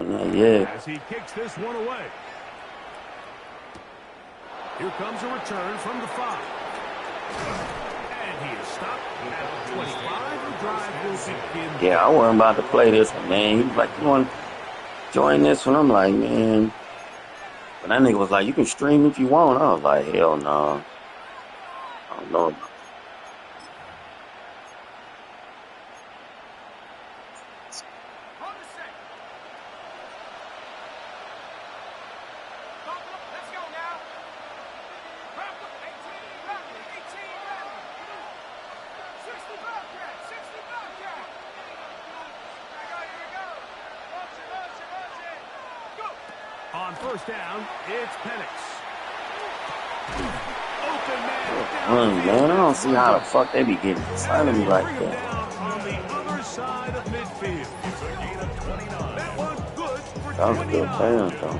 Yeah. As he kicks this one away. Here comes a return from the 5. And he is stopped at 25. The drive will begin. Yeah, I wasn't about to play this one, man. He was like, you want to join this one? I'm like, man. But that nigga was like, you can stream if you want. I was like, hell no. I don't know. On first down, it's Penix. Open Man, I don't see how the fuck they be getting inside of me like that. On the other side of midfield. That one good for That was a good pass, though.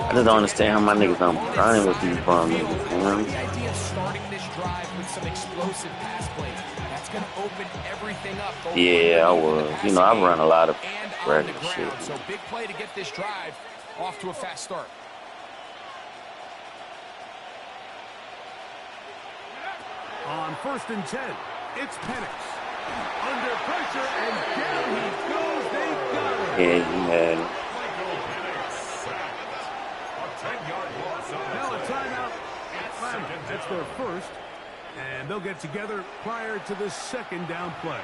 I just don't understand how my niggas don't be running with these bum niggas, man. The idea of starting this drive with some explosive pass plays, that's going to open everything up. Yeah, I was. You know, I run a lot of regular shit. So big play to get this drive off to a fast start. On first and 10, it's Penix. Under pressure, and down he goes. They got it. Yeah, he had it. Now a timeout. That's their first. And they'll get together prior to the second down play.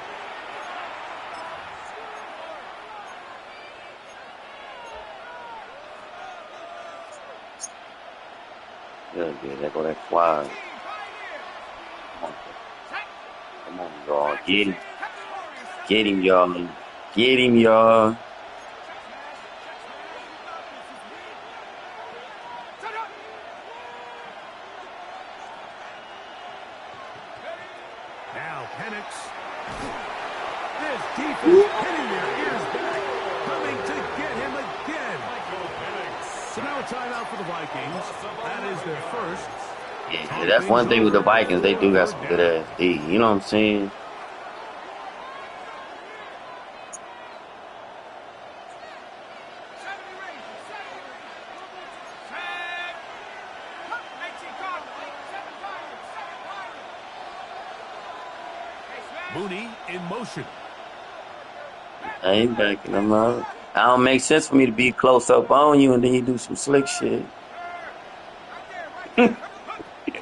Yeah, there go that fly. Come on, y'all. Get him. Get him, y'all. Get him, y'all. Now Penix. This defense hitting their ears back. Coming to get him again. So now a timeout for the Vikings. That is their first. Yeah, that's one thing with the Vikings. They do got some good ass D. You know what I'm saying? Mooney in motion. I ain't backing them up. It don't make sense for me to be close up on you and then you do some slick shit. On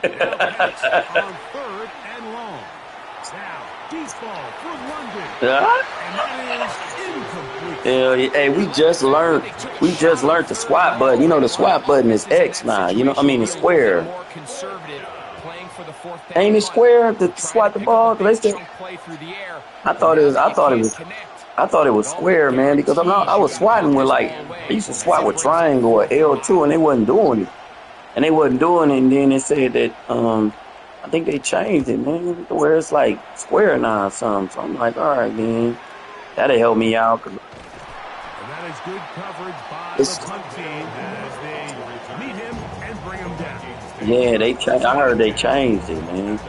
third and long. Now, deep ball for London. And that is incomplete. Hell yeah. Hey, we just learned the SWAT button. You know the SWAT button is X now. You know, I mean it's square. Ain't it square to swat the ball? They said, I thought it was square, man, because I was swatting with I used to swat with triangle or L2 and they wasn't doing it. And then they said that I think they changed it, man, to where it's like square now or something. So I'm like, all right, man, that'll help me out. And that is good coverage by the punt team as they meet him and bring him down. Yeah, I heard they changed it, man.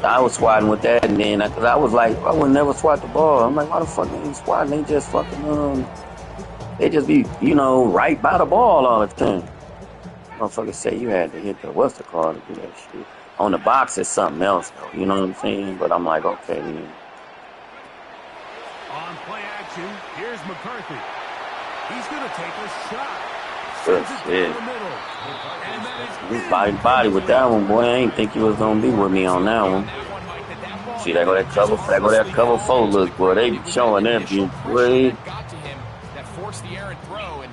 I was swatting with that, and then because I was like, I would never swat the ball. I'm like, why the fuck they ain't swatting? They just fucking they just be, you know, right by the ball all the time. Motherfuckers say you had to hit the what's the call to do that shit. On the box it's something else though, you know what I'm saying? But I'm like, okay, man. On play action, here's McCarthy. He's gonna take a shot. Good shit. He's body with that one, boy. I ain't think you was gonna be with me on that one. See, that go that cover 4 look, boy. They be showing that bitch, boy. That forced the errant throw, and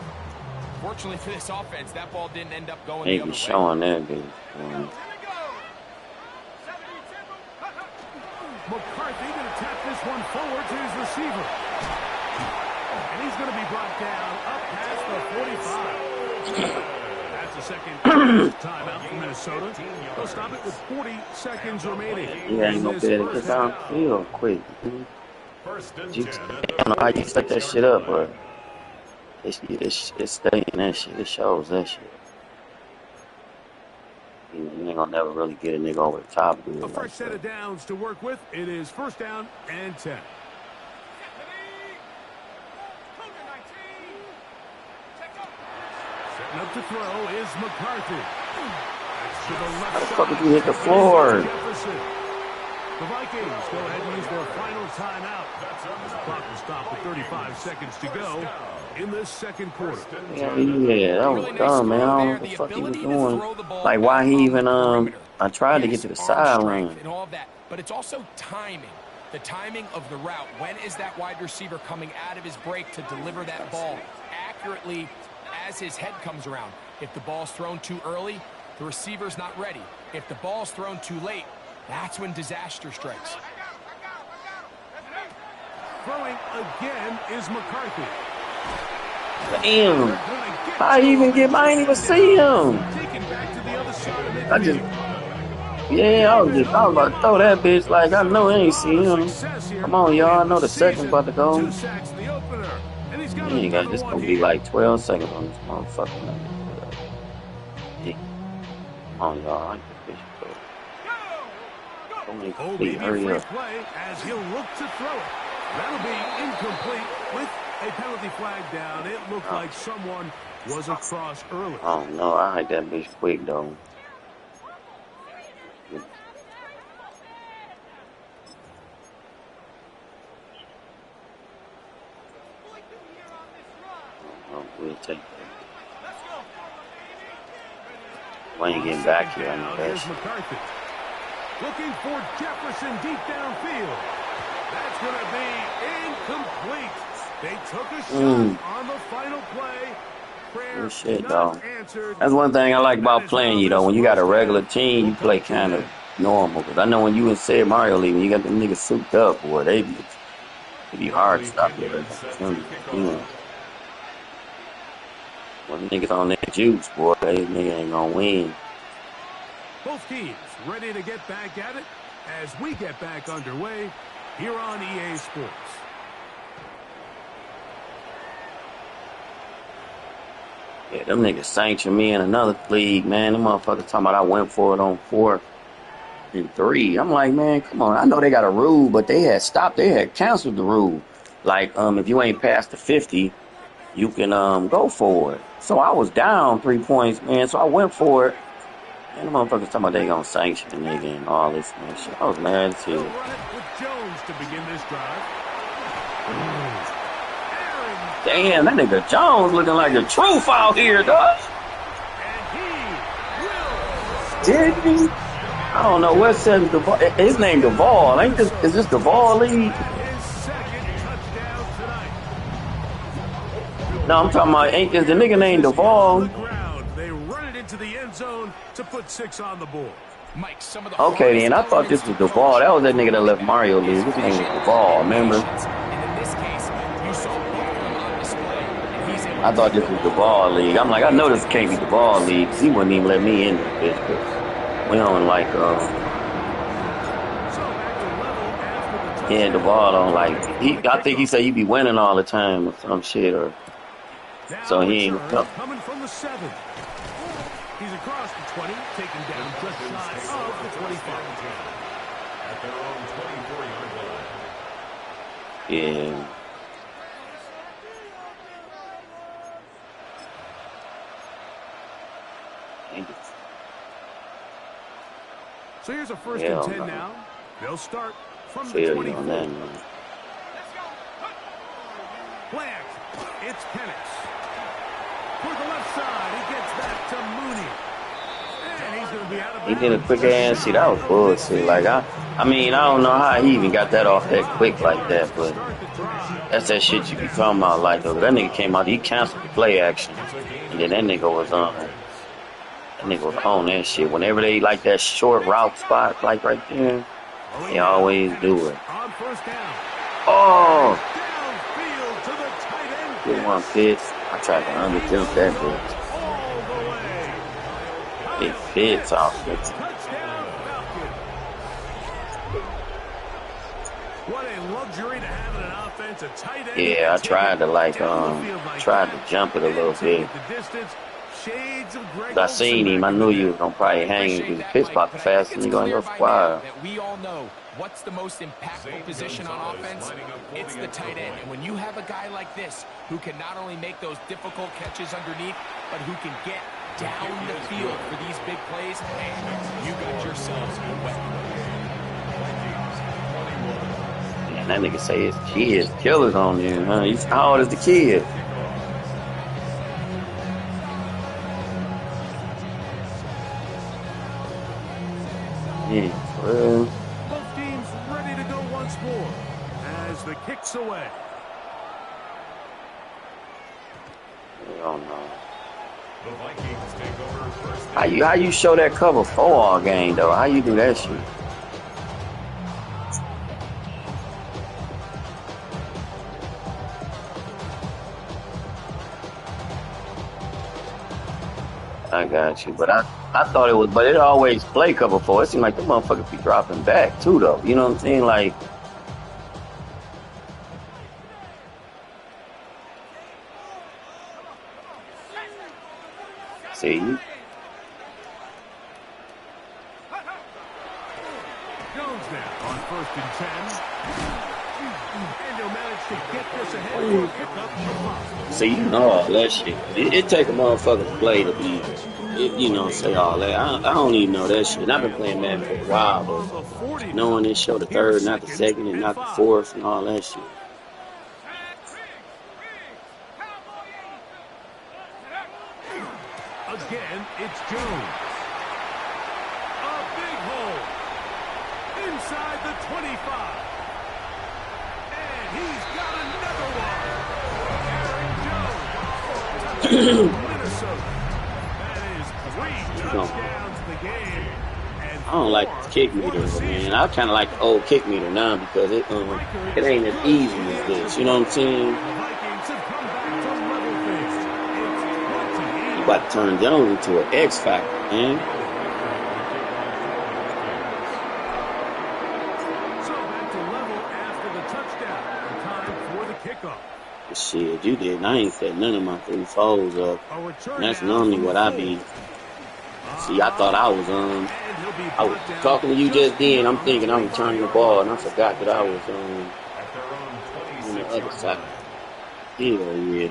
fortunately for this offense, that ball didn't end up going They the other be way. showing that bitch, boy. McCarthy gonna tap this one forward to his receiver. And he's gonna be brought down up past the 45. That's a second timeout for Minnesota. They'll stop it with 40 seconds remaining. Yeah, ain't no better get downfield quick. I don't know how you set that shit up, but it's staying that shit. It shows that shit. You ain't gonna never really get a nigga over the top. A fresh set of downs to work with. It is first down and 10. Out to throw is McCarthy. To the left How the side. fuck did you hit the floor? The Vikings go ahead and use their final timeout. The clock will stop with 35 seconds to go in this second quarter. Yeah, that was dumb, man. I don't know what the fuck he was doing. Like, why he even, I tried to get to the sideline. And all of that, but it's also timing. The timing of the route. When is that wide receiver coming out of his break to deliver that ball accurately as his head comes around? If the ball's thrown too early, the receiver's not ready. If the ball's thrown too late, that's when disaster strikes. Throwing again is McCarthy. Damn. I even ain't even see him. I just, yeah, I was about to throw that bitch. Like, I know I ain't see him. Come on, y'all. I know the second's about to go. Yeah, this gonna be like 12 seconds on this motherfucker. Yeah. Come on, y'all. I get this bitch. Complete. Hurry up. As he'll look to throw it. That'll be incomplete with a penalty flag down. It looked like someone was across early. Oh no, I hit that bitch quick though. We'll take that. Why ain't getting back here on the best? Looking for Jefferson deep downfield. That's going to be incomplete. They took a shot on the final play. Good shit, dog. That's one thing I like about playing you, though. When you got a regular team, you play kind of normal. Because I know when you in Said Mario League, when you got them niggas souped up, boy, they be hard to stop you. When niggas on that juice, boy, they nigga ain't gonna win. Both teams ready to get back at it as we get back underway here on EA Sports. Yeah, them niggas sanctioned me in another league, man. Them motherfuckers talking about I went for it on 4th and 3. I'm like, man, come on. I know they got a rule, but they had canceled the rule. Like, if you ain't past the 50, you can go for it. So I was down 3 points, man. So I went for it. And the motherfuckers talking about they gonna sanction the nigga and all this man shit. I was mad as hell. With Jones to begin this drive. Damn, that nigga Jones looking like the truth out here, dog. Did he? I don't know what says Duvall. His name Duvall. Is this Duvall League? No, I'm talking about is the nigga named Duvall. They run it into the end zone to put 6 on the board. Okay, then I thought this was Duvall. That was that nigga that left Mario League. His name was Duvall, remember? I thought this was Duvall League. I'm like, I know this can't be Duvall League. He wouldn't even let me in this bitch. We don't like, yeah, Duvall don't like, I think he said he be winning all the time or some shit, or, so he ain't, coming from the 7. He's across the 20, taken down just shy of the 25. At their own 24-yard line. yeah. So here's a 1st and 10 now. They'll start from the 24. Plant. It's Penix. For the left side, he gets back to Mooney. And he's going to be out of bounds. He did a quick ass. See, that was bullshit. Like, I mean, I don't know how he even got that off that quick like that, but that's that shit you be talking about. Like, though, that nigga came out, he canceled the play action. And then that nigga was on. That nigga was on that shit. Whenever they like that short route spot, like right there, they always do it. Oh! Good one, Pitts. I tried to underjump that bitch. It fits off it. What a luxury to have in an offense, a tight end. Yeah, I tried to like tried to jump it a little bit. shades of Greg I Olsen seen him. I back in knew the you day. was gonna probably hang Appreciate him. that, Pitch Mike, about but I fast think and it's he gonna clear go by now squad. that we all know what's the most impactful position on offense. It's the tight end. And when you have a guy like this who can not only make those difficult catches underneath, but who can get down the field for these big plays, man, you got yourselves a weapon. And that nigga say his kids killers on there, huh? How old is the kid? Yeah, for real. Both teams ready to go once more as the kick's away. I don't know. How you show that cover 4 all game though? How you do that shit? I got you, but I thought it was, but it always play cover 4. It seemed like the motherfuckers be dropping back too though. You know what I'm saying? Like, see, Jones now on 1st and 10. And he'll manage to get this ahead for a pickup. see, you know all that shit. It take a motherfucker play to be, you know, say all that. I don't even know that shit. And I've been playing Madden for a while, but knowing this show the 3rd, not the 2nd, and not the 4th, and all that shit. Again, it's Jones. A big hole. Inside the 25. And he's got another one. Aaron Jones. Minnesota. That is 3 touchdowns in the game. And I don't like the kick meter, man. I kind of like the old kick meter now because it ain't as easy as this. You know what I'm saying? the Vikings have come back to level things. It's 28. You about to turn Jones into an X factor, man. So back to level after the touchdown. And time for the kickoff. Shit, you did. I ain't set none of my 3 foes up. A return And that's now normally from what the I 4. be. See, I thought I was And he'll be I was brought down talking to you just then. I'm beyond thinking I'm 25 returning the yard ball, line. and I forgot that I was on the other side. Hell yeah.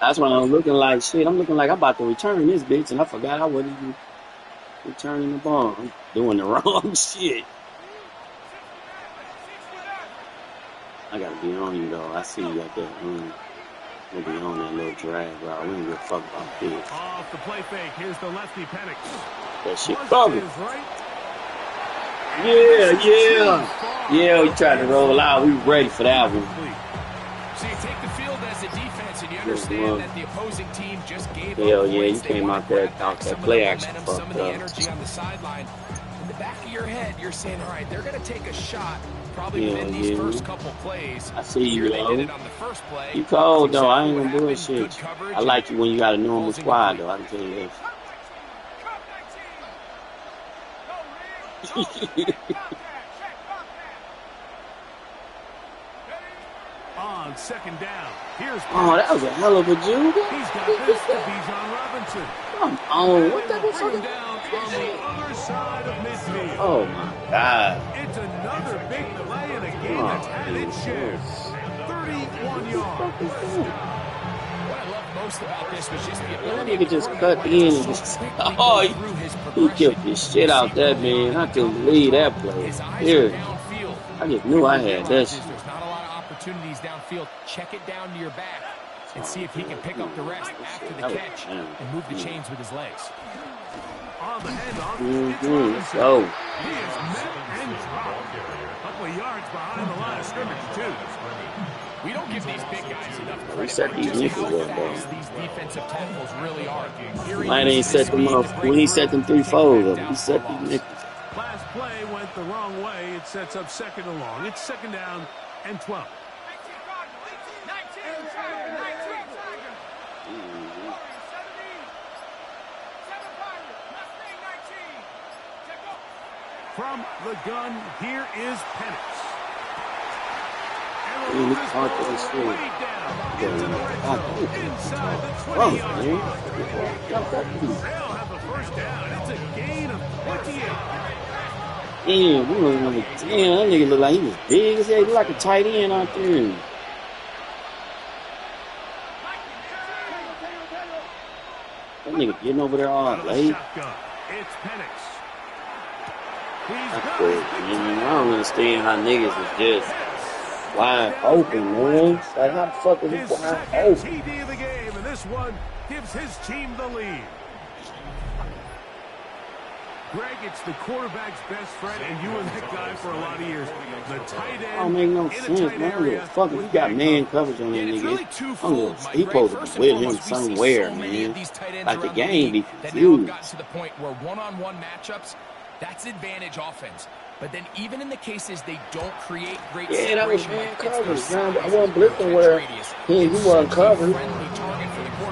That's when I'm looking like shit. I'm looking like I'm about to return this bitch, and I forgot I wasn't even returning the ball. I'm doing the wrong shit. I gotta be on you though. I see you got that. We'll be on that little drag route. We don't give a fuck about this. Off the play fake. Here's the lefty Penix. That shit Was covered. is right. Yeah, we tried to roll out. We were ready for that one. So you take the field as a defense, and you understand that the opposing team just gave up Hell yeah, points. you They came want out to there, grab back some of the play action momentum, some of the fucked up. energy on the sideline. In the back of your head, you're saying, all right, they're going to take a shot probably within these first couple plays. I see you, Here they did it though. on the first play. You cold, That's though. I exactly ain't what gonna happened. bullshit Good you. coverage I like you when you got a normal closing squad, complete. though. I can tell you this. On 2nd down. Here's Oh, that was a hell of a juke. He's got this to Bijan Robinson. Come on, what And that they'll was? bring him down on the other side of midfield. Oh my God! It's another big play in a game that's had its share. 31 yards. What I love most about this was just the That ability nigga of the just quarterback cut in and to just so quickly oh, go through his he progression. killed the shit out that man. I couldn't believe that play. His eyes are Here, downfield. I just knew I had that Realizes shit. there's not a lot of opportunities downfield. Check it down to your back and see if he can pick up the rest after the catch and move the chains with his legs. On the handoff, it's Robinson. So, He is met and dropped. A couple of yards behind the line of scrimmage, too. We don't give these big guys enough we credit set for these just nickels how up, bro. fast these defensive tackles really are. Hearing Might use ain't of his set them speed up to when he break set them through, 3 take foes back up. down He for set a these loss. nickels. Last play went the wrong way. It sets up 2nd and long. It's 2nd down and 12. From the gun, here is Penix. And the moves this ball way down into the red zone, inside the 20-yard line. They'll have the first down. It's a gain of 28. Damn, we don't know. Damn, that nigga look like he was big as hell. He look like a tight end out there. That nigga getting over there all late. It's Penix. I don't understand how niggas is just wide open, man. Like, how the fuck is he wide open? TD of the game, and this one gives his team the lead. Greg, it's the quarterback's best friend, and you were that guy for a lot of years. The tight end. Don't make no sense, man. I don't give a fuck if you got man coverage on that nigga. He supposed to be with him somewhere, man. Like the game be confused. To the point where one-on-one matchups, that's advantage offense. But then even in the cases they don't create great separation. Yeah, that was man coverage, man. I wasn't blitzing where he wasn't covered.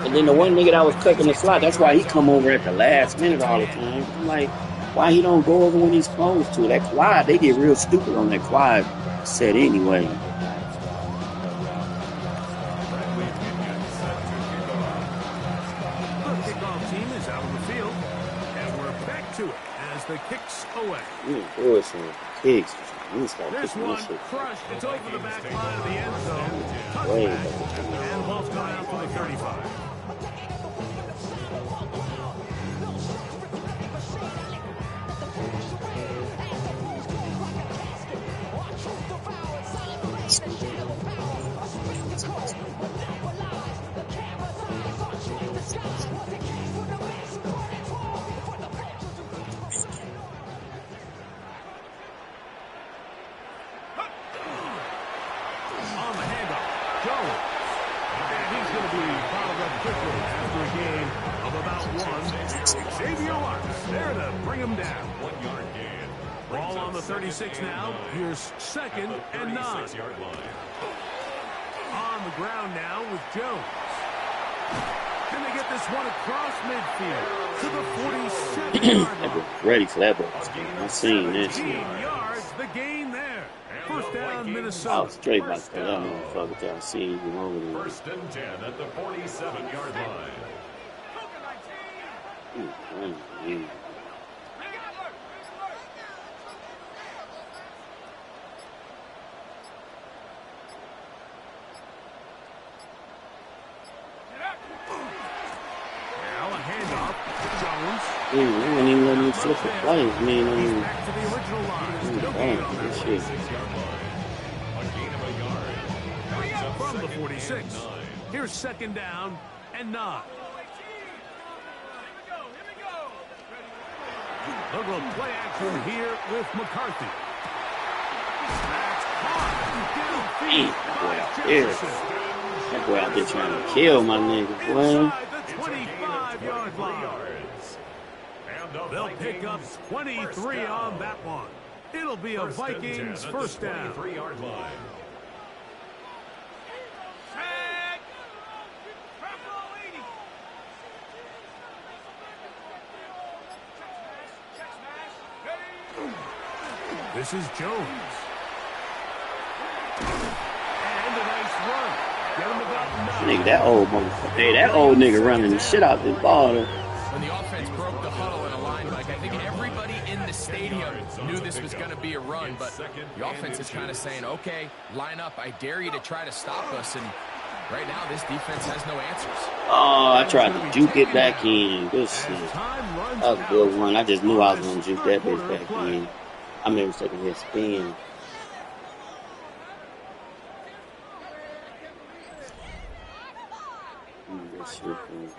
And then the one nigga that was cutting the slot, that's why he come over at the last minute all the time. I'm like, why he don't go over when he's supposed to? That quad, they get real stupid on that quad set anyway. The kicks away. This one crushed. It's over the back line of the end zone. Touchback. And ball's gone out for the 35. Ball on the 36 now. Here's 2nd and 9. On the ground now with Jones. Can they get this one across midfield to the 47-yard line? Ready for that ball. I've seen this. 15 yards, the gain there. First down, Minnesota. I was straight back to that motherfucker. Y'all see him over there. 1st and 10 at the 47-yard line. We wouldn't even let me flip the play. I mean, back to the original line. Good shit. From the 46. Here's 2nd down and 9. They'll go play action here with McCarthy. That boy out there trying to kill my nigga, boy. The 25-yard line. They'll pick up 23 on that one. It'll be a Vikings first down. 23-yard line. This is Jones. And a nice run. Get him about 9. Nigga, that old motherfucker. Hey, that old nigga running the shit out this ball. When the offense broke the huddle in a line, like I think everybody in the stadium knew this was going to be a run, but the offense is kind of saying, okay, line up. I dare you to try to stop us. And right now, this defense has no answers. Oh, I tried to juke it back in. Good shit. That was a good one. I just knew I was going to juke that bitch back in. I remember taking his spin. That shit, man.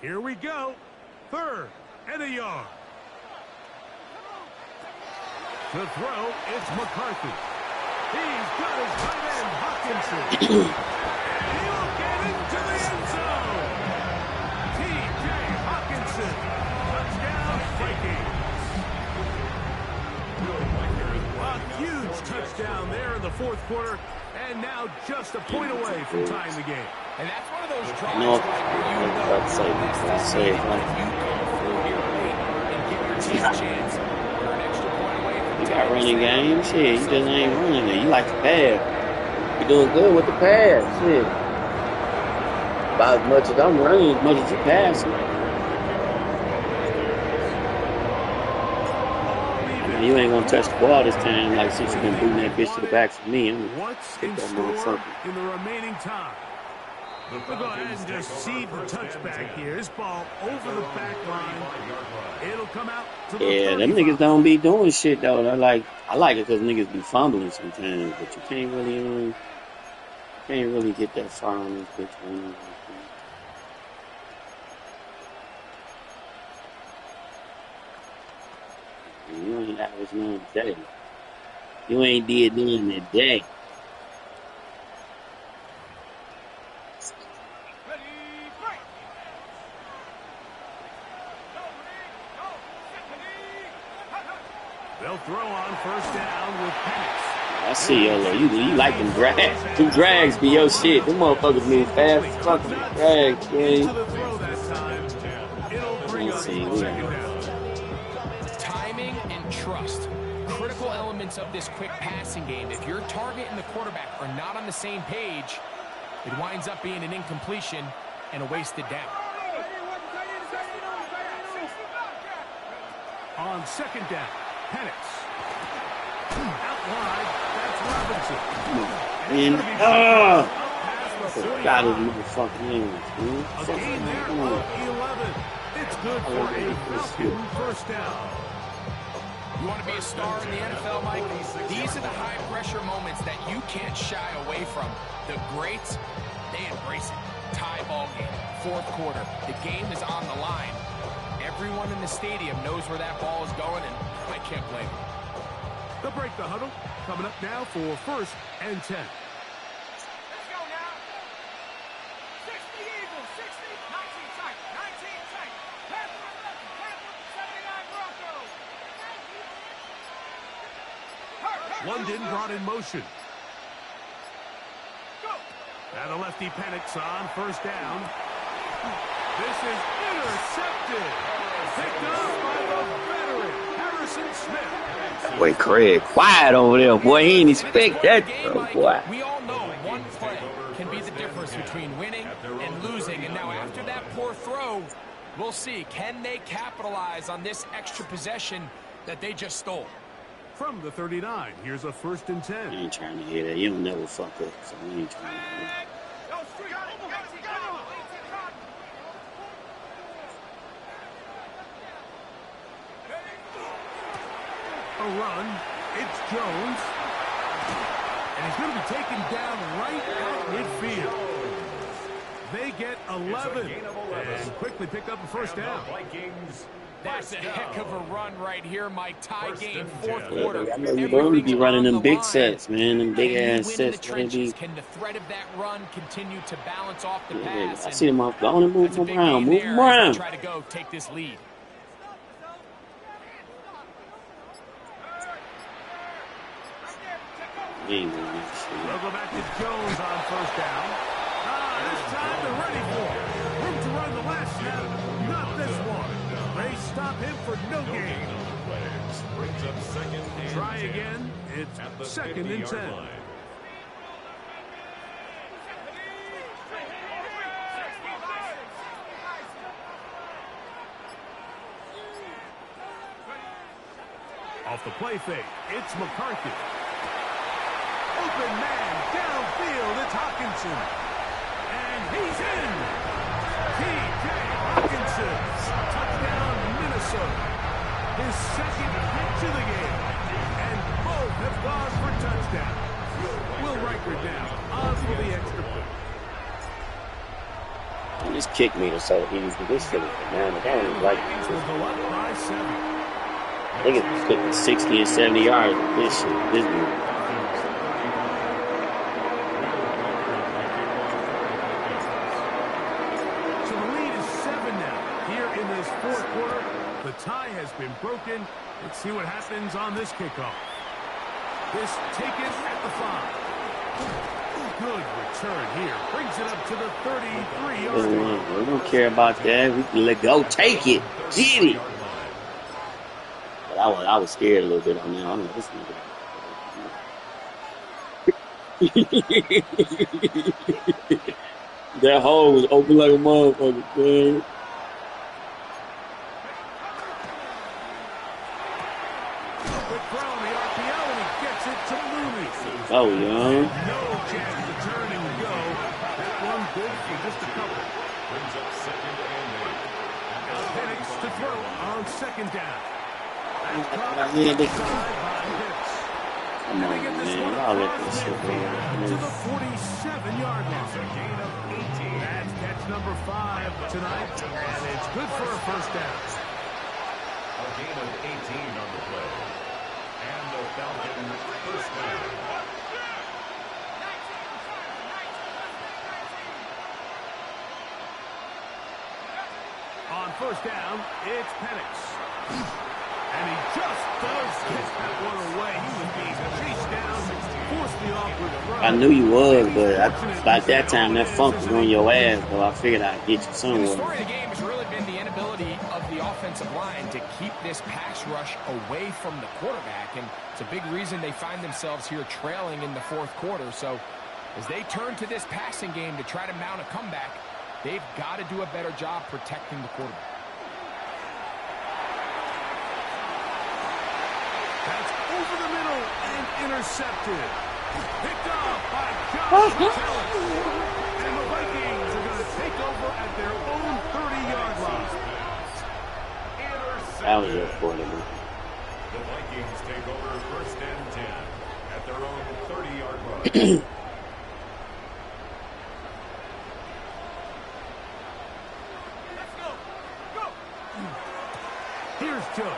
Here we go. 3rd and a yard. To throw, it's McCarthy. He's got his tight end, Hawkinson. And he'll get into the end zone. T.J. Hawkinson. Touchdown, Vikings. A huge touchdown there in the 4th quarter. And now just a point away from tying the game. And that's one of those drives No, this team, if you come through here late and give your team a chance, you're an extra point away from you got running game. Shit, you just ain't running it. You like to pass. You're doing good with the pass. Shit. About as much as I'm running, as much as you passing. You ain't gonna touch the ball this time, like since you've been booting that bitch to the back for me. What's in store in the remaining time? We'll go ahead and just see the touchback here. This ball over the back line. It'll come out to the 35. Them niggas don't be doing shit though. I like it because niggas be fumbling sometimes, but you can't really get that far on this bitch. Man. You ain't average none today. You ain't did none today. They'll throw on first down with Penix. I see, YOLO. You like them drags. Them drags be your shit. Them motherfuckers move fast as fuck. Drags, man. Let's see. Timing and trust. Critical elements of this quick passing game. If your target and the quarterback are not on the same page, it winds up being an incompletion and a wasted down. On second down, Penix. Out wide, that's Robinson. Got his motherfucking hands, man. A gain there of 11. It's good for a Falcon first down. You want to be a star in the NFL, Mike? These are the high-pressure moments that you can't shy away from. The greats, they embrace it. Tie ball game, fourth quarter. The game is on the line. Everyone in the stadium knows where that ball is going, and I can't blame them. They'll break the huddle. Coming up now for first and 10. Let's go now. 60 Eagles, 60, 19 tight, 19 tight. Panther 11, Panther 79 Broncos. London brought in motion. And the lefty Penix on first down. This is intercepted. Picked up by the veteran, Harrison Smith. Boy, Craig, quiet over there, boy. He ain't expect that, boy. We all know one play can be the difference between winning and losing. And now after that poor throw, we'll see. Can they capitalize on this extra possession that they just stole? From the 39, here's a first and 10. I ain't trying to hear that. You don't never fuck up, so I ain't trying to hear that. A run. It's Jones. And he's going to be taken down right out midfield. They get 11 and quickly pick up a first down. That's a heck of a run right here, Mike. Tie game, fourth quarter. I know you don't be running them big sets, man. Them big ass sets. Can the threat of that run continue to balance off the pass? I see them off. Go on and move them around. Move them around. Try to go take this lead. We'll go back to Jones on first down. This time they're ready for it. Room to run the last snap, not this one. They stop him for no gain. Try again. It's second and 10. Off the play fake, it's McCarthy. Open man, downfield, it's Hawkinson. And he's in. T.J. Hawkinson, touchdown Minnesota. His second hit to the game. And both have gone for touchdown. Will Riker down on for the extra point. This kick meter so easy. This shit is banana. I don't even like this. Will go up by 7. I think it's kicking 60 and 70 yards. This shit, this dude. The tie has been broken. Let's see what happens on this kickoff. This taken at the 5. Good return here. Brings it up to the 33-yard line. We don't care about that. We can let go. Take it. Get it. But I was scared a little bit on that. I'm like, this nigga. That hole was open like a motherfucker, man. Oh, yeah. No chance to turn and go. That one good for just a couple. Brings up second and 8. Penix to throw on second down. Come on, man. I'll let this shit go. To the 47-yard line. A gain of 18. That's catch number 5 tonight, and it's good for a first down. A gain of 18 on the play. And the Falcon first down. On first down, it's Penix. And he just does kick that one away. He was being chased down, forced the awkward throw. I knew you was, but by that time, that funk was on your ass, though. I figured I'd get you The somewhere. story of the game has really been the inability of the offensive line to keep this pass rush away from the quarterback, and it's a big reason they find themselves here trailing in the fourth quarter. So as they turn to this passing game to try to mount a comeback, they've got to do a better job protecting the quarterback. That's over the middle and intercepted. Picked off by Josh Kelly. And the Vikings are going to take over at their own 30-yard line. That was your quarterback. The Vikings take over first and 10 at their own 30-yard line. Let's go. Go. Here's Joe.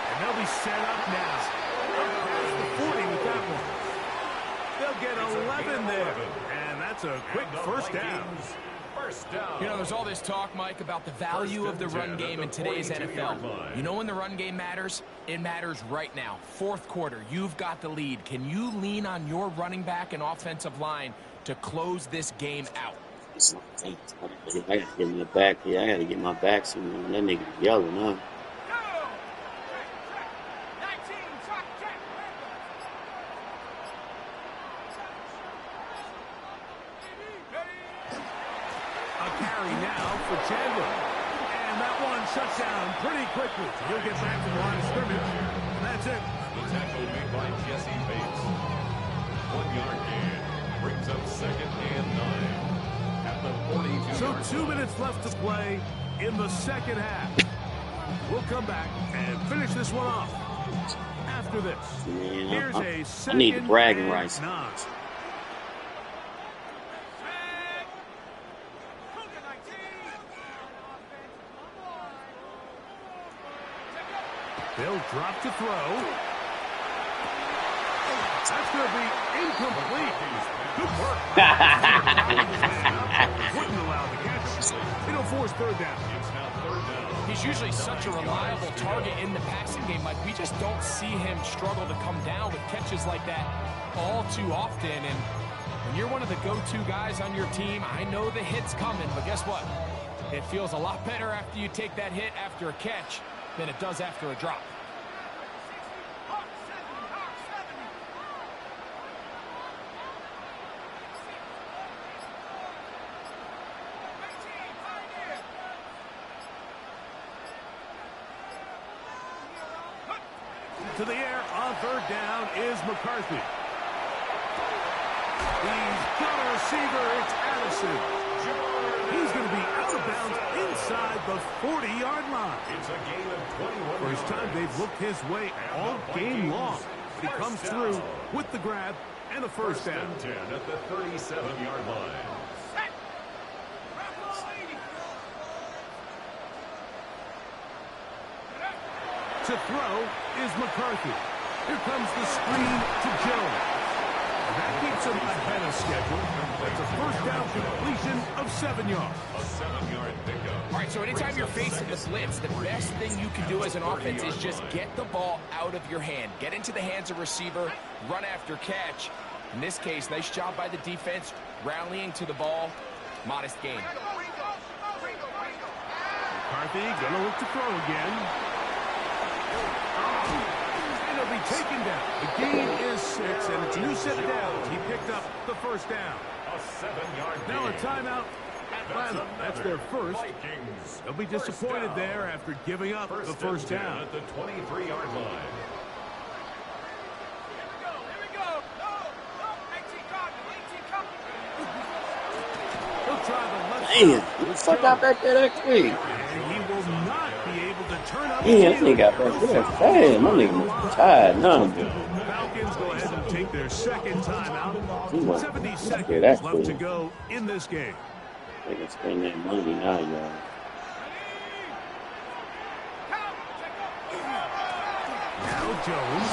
And they'll be set up now. Past the 40 with that one. They'll get 11 there. And that's a quick first down. First down. You know, there's all this talk, Mike, about the value of the run game in today's NFL. You know when the run game matters? It matters right now. Fourth quarter, you've got the lead. Can you lean on your running back and offensive line to close this game out? I gotta get my back. Yeah, I gotta get my back somewhere. That nigga yelling, huh? A carry now for Chandler. And that one shut down pretty quickly. He'll get back to the line of scrimmage. That's it. The tackle made by Jesse Bates. 1-yard gain. Brings up second and 9. At the 42-yard So 2 minutes left to play in the second half. We'll come back and finish this one off. After this, Man, here's a I second need the bragging and rights. 9. They'll drop to throw. That's going to be incomplete. Good work. Wouldn't allow the catch. It'll force third down. It's now third down. He's usually such a reliable target in the passing game, Mike. We just don't see him struggle to come down with catches like that all too often. And when you're one of the go-to guys on your team, I know the hit's coming, but guess what? It feels a lot better after you take that hit after a catch than it does after a drop. To the air on third down is McCarthy. He's got a receiver. It's Addison. He's going to be out of bounds inside the 40-yard line. It's a gain of 21. First time they've looked his way all game long. He comes through with the grab and a first down. and 10 at the 37-yard line. To throw is McCarthy. Here comes the screen to Jones. That keeps him ahead of schedule. That's a first down completion of 7 yards. A 7-yard pickup. All right, so anytime you're facing the blitz, the best thing you can do as an offense is just get the ball out of your hand. Get into the hands of receiver, run after catch. In this case, nice job by the defense, rallying to the ball. Modest gain. McCarthy gonna look to throw again. And it'll be taken down. The gain is 6, and it's a new set of downs. He picked up the first down. A 7-yard gain. Now a timeout. Atlanta, that's their first. Vikings. They'll be disappointed there after giving up the first down. At the 23-yard line. Here we go. No. 18 Cardinal. 18 Cardinal. He'll try the left Damn, side. who the fuck got back there that quick? And he will not be able to turn up. Yeah, that nigga got back there fast. My nigga tired, none. Falcons go ahead and take their second timeout. He wasn't 70 back there seconds that left to quick. go in this game. They can spend that money now, y'all. Now Jones.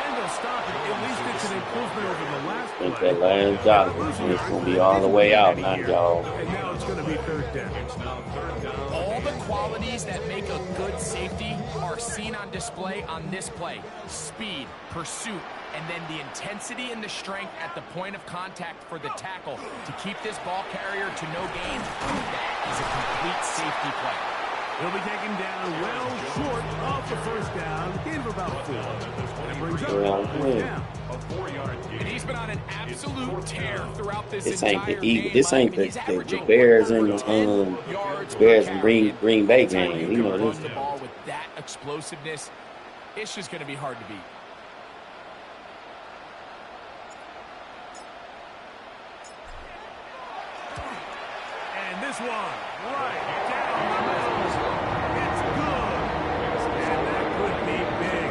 And they'll stop it. At least it's an improvement over the last Spent play. that last dollar, and it's gonna be all the way out now, y'all. And now it's going to be third down. All the qualities that make a good safety are seen on display on this play. Speed, pursuit, and then the intensity and the strength at the point of contact for the tackle to keep this ball carrier to no gain. That is a complete safety play. He'll be taken down well short of the first down. Gain of about 4. And it brings up fourth down. A 4-yard gain. And he's been on an absolute tear throughout this This ain't entire the game. Eagles. This ain't He's the averaging Bears and 10 yards per Bears and carry. Green Bay Anytime game. you You can know run this. the ball with that explosiveness, it's just going to be hard to beat. And this one, right down the middle. It's good. And that could be big.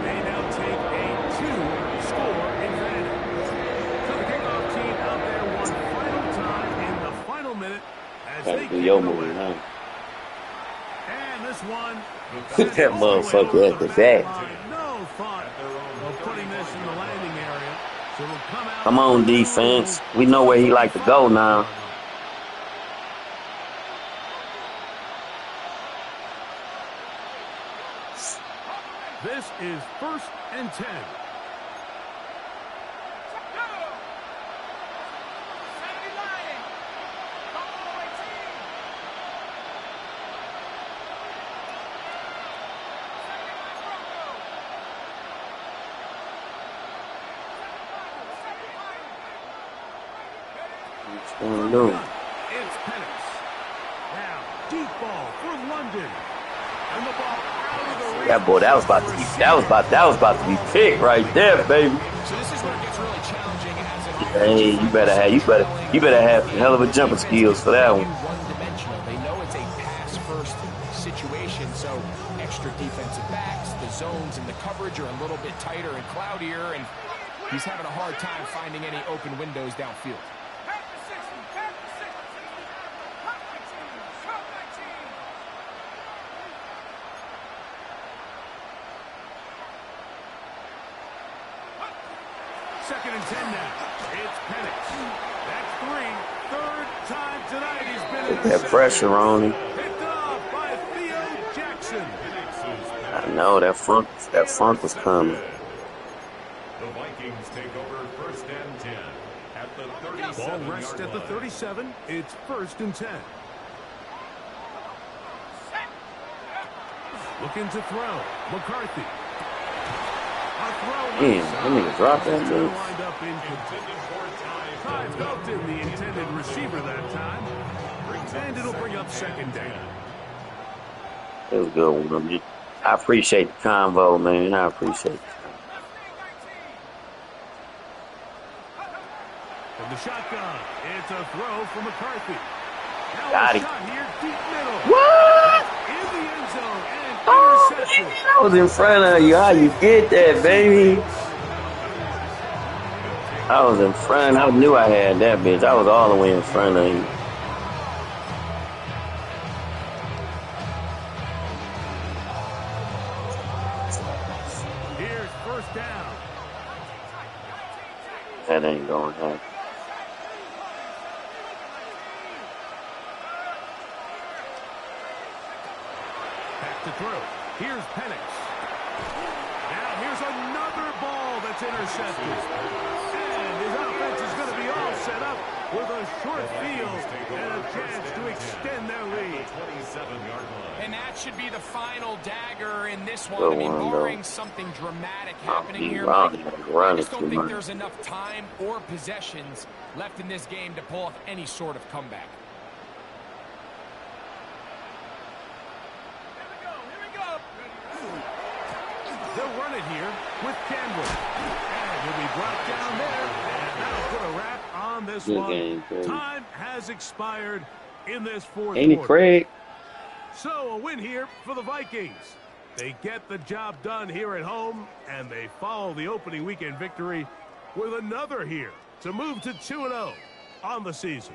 They now take a 2-score advantage. So the kickoff team out there one final time in the final minute as Gotta they do kick your it move away. now. And this one, Put that motherfucker at the back. no thought of putting this in the landing area. So it'll come out. Come on, defense. We know where he like to go now. This is 1st and 10. What's going on? It's Penix. Now, deep ball for London. And the ball out of the reach. That boy, that was about to be picked right there, baby. So this is where it gets really challenging as an Hey, you better have hell of a jumping skills for that one. one-dimensional. They know it's a pass-first situation, so extra defensive backs, the zones and the coverage are a little bit tighter and cloudier, and he's having a hard time finding any open windows downfield. Second and 10 now. It's Penix. That's 3. Third time tonight he's been Put that pressure on him. picked off by Theo Jackson. I know that front was coming. The Vikings take over 1st and 10 at the Ball rests 37-yard at the line. 37. It's 1st and 10. Looking to throw. McCarthy. Damn, that nigga dropped that dude. Lined up incomplete. Ty Felton, the intended receiver that time. And it'll bring up 2nd down. It was a good one, man. I appreciate the convo, man. I appreciate it. From the shotgun, it's a throw for McCarthy. Now Got a him. shot here, deep middle. What? In the end zone, and Oh, interception. man, I was in front of you. How you get that, baby? I was in front. I knew I had that bitch. I was all the way in front of you. Here's 1st down. That ain't going to happen. Back to throw. Here's Penix. Now here's another ball that's intercepted. And his offense is going to be all set up with a short field and a chance to extend their lead. 27-yard line. And that should be the final dagger in this one. I mean, barring something dramatic happening here, Mike, I just don't think there's enough time or possessions left in this game to pull off any sort of comeback. They'll run it here with Campbell. And he'll be brought down there. And that'll put a wrap on this one. Time has expired in this fourth Ain't it, quarter. Craig? So a win here for the Vikings. They get the job done here at home, and they follow the opening weekend victory with another here to move to 2-0 on the season.